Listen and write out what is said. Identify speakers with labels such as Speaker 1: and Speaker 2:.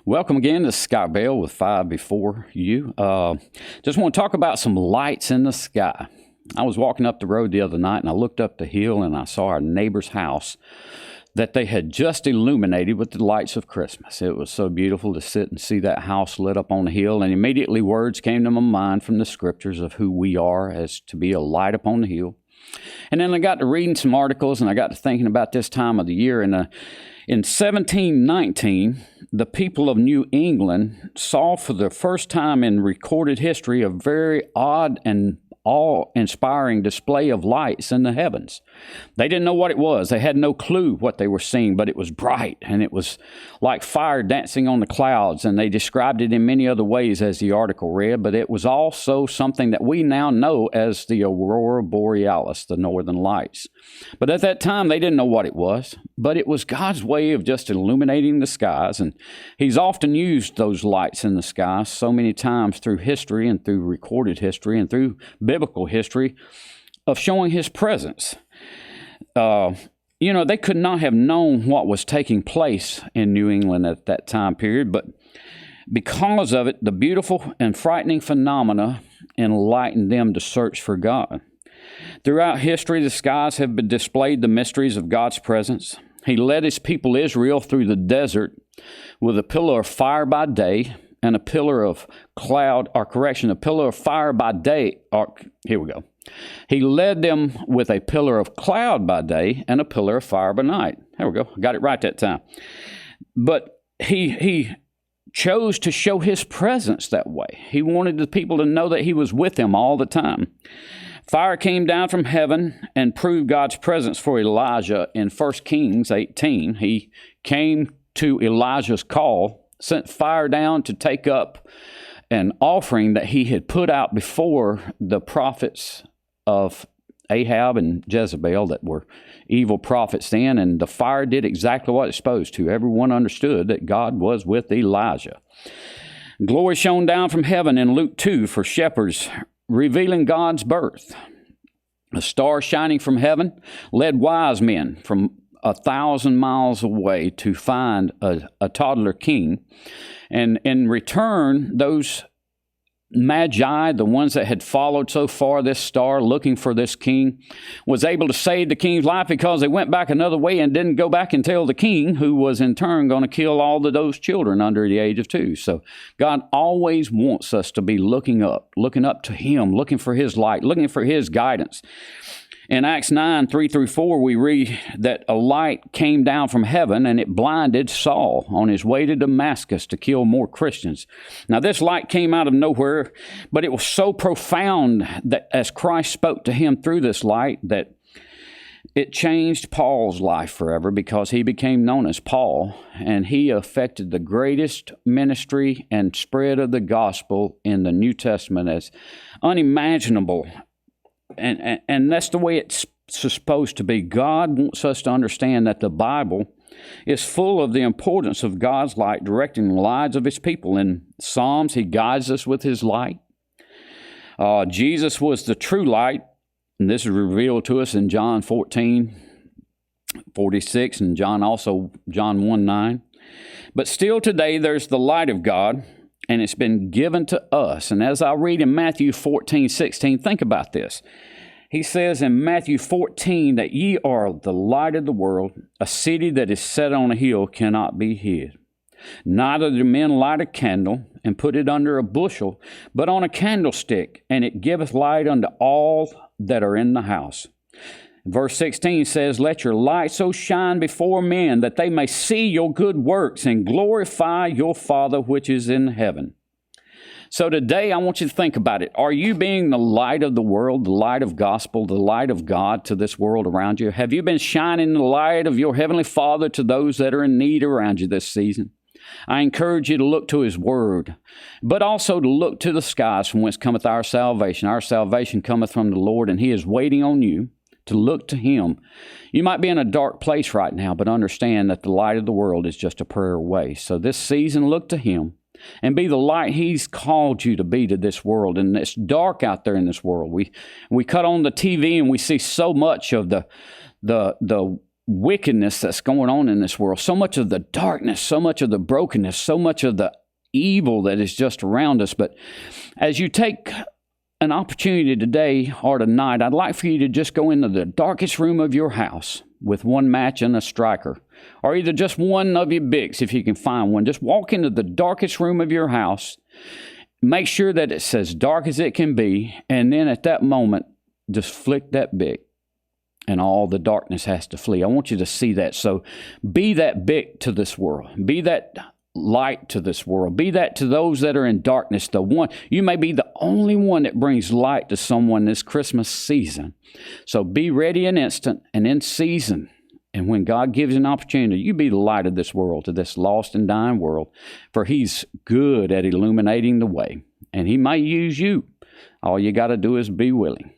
Speaker 1: Welcome again to Scott Bell with Five Before You. Just want to talk about some lights in the sky. I was walking up the road the other night and I looked up the hill and I saw our neighbor's house that they had just illuminated with the lights of Christmas. It was so beautiful to sit and see that house lit up on the hill, and immediately words came to my mind from the scriptures of who we are as to be a light upon the hill. And then I got to reading some articles and I got to thinking about this time of the year. And in 1719, the people of New England saw for the first time in recorded history a very odd and awe-inspiring display of lights in the heavens. They didn't know what it was. They had no clue what they were seeing, but it was bright and it was like fire dancing on the clouds, and they described it in many other ways as the article read, but it was also something that we now know as the Aurora Borealis, the northern lights. But at that time, they didn't know what it was, but it was God's way of just illuminating the skies, and He's often used those lights in the sky so many times through history and through recorded history and through biblical history of showing His presence. They could not have known what was taking place in New England at that time period, but because of it, the beautiful and frightening phenomena enlightened them to search for God. Throughout history, the skies have displayed the mysteries of God's presence. He led His people Israel through the desert with a pillar of fire by day and a pillar of a pillar of fire by day. He led them with a pillar of cloud by day and a pillar of fire by night. There we go. Got it right that time. But he chose to show His presence that way. He wanted the people to know that He was with them all the time. Fire came down from heaven and proved God's presence for Elijah in 1 Kings 18. He came to Elijah's call, sent fire down to take up an offering that he had put out before the prophets of Ahab and Jezebel that were evil prophets then, and the fire did exactly what it's supposed to. Everyone understood that God was with Elijah. Glory shone down from heaven in Luke 2 for shepherds, revealing God's birth. A star shining from heaven led wise men from 1,000 miles away to find a toddler king. And in return, those Magi, the ones that had followed so far this star looking for this king, was able to save the king's life because they went back another way and didn't go back and tell the king, who was in turn going to kill all of those children under the age of 2. So God always wants us to be looking up to Him, looking for His light, looking for His guidance. In Acts 9, 3-4, we read that a light came down from heaven and it blinded Saul on his way to Damascus to kill more Christians. Now, this light came out of nowhere, but it was so profound that as Christ spoke to him through this light that it changed Paul's life forever, because he became known as Paul, and he affected the greatest ministry and spread of the gospel in the New Testament as unimaginable. And that's the way it's supposed to be. God wants us to understand that the Bible is full of the importance of God's light directing the lives of His people. In Psalms, He guides us with His light. Jesus was the true light, and this is revealed to us in John 14:46, and John 1:9. But still today there's the light of God, and it's been given to us. And as I read in Matthew 14:16, think about this. He says in Matthew 14 that ye are the light of the world. A city that is set on a hill cannot be hid. Neither do men light a candle and put it under a bushel, but on a candlestick, and it giveth light unto all that are in the house. Verse 16 says, let your light so shine before men that they may see your good works and glorify your Father which is in heaven. So today I want you to think about it. Are you being the light of the world, the light of gospel, the light of God to this world around you? Have you been shining the light of your Heavenly Father to those that are in need around you this season? I encourage you to look to His Word, but also to look to the skies from whence cometh our salvation. Our salvation cometh from the Lord, and He is waiting on you to look to Him. You might be in a dark place right now, but understand that the light of the world is just a prayer away. So this season, look to Him and be the light He's called you to be to this world. And it's dark out there in this world. We cut on the TV and we see so much of the wickedness that's going on in this world, so much of the darkness, so much of the brokenness, so much of the evil that is just around us. But as you take an opportunity today or tonight, I'd like for you to just go into the darkest room of your house with one match and a striker, or either just one of your Bics if you can find one. Just walk into the darkest room of your house, make sure that it's as dark as it can be, and then at that moment, just flick that Bic, and all the darkness has to flee. I want you to see that. So be that Bic to this world. Be that light to this world. Be that to those that are in darkness. The one, you may be the only one that brings light to someone this Christmas season. So be ready in instant and in season. And when God gives you an opportunity, you be the light of this world, to this lost and dying world. For He's good at illuminating the way. And He may use you. All you got to do is be willing.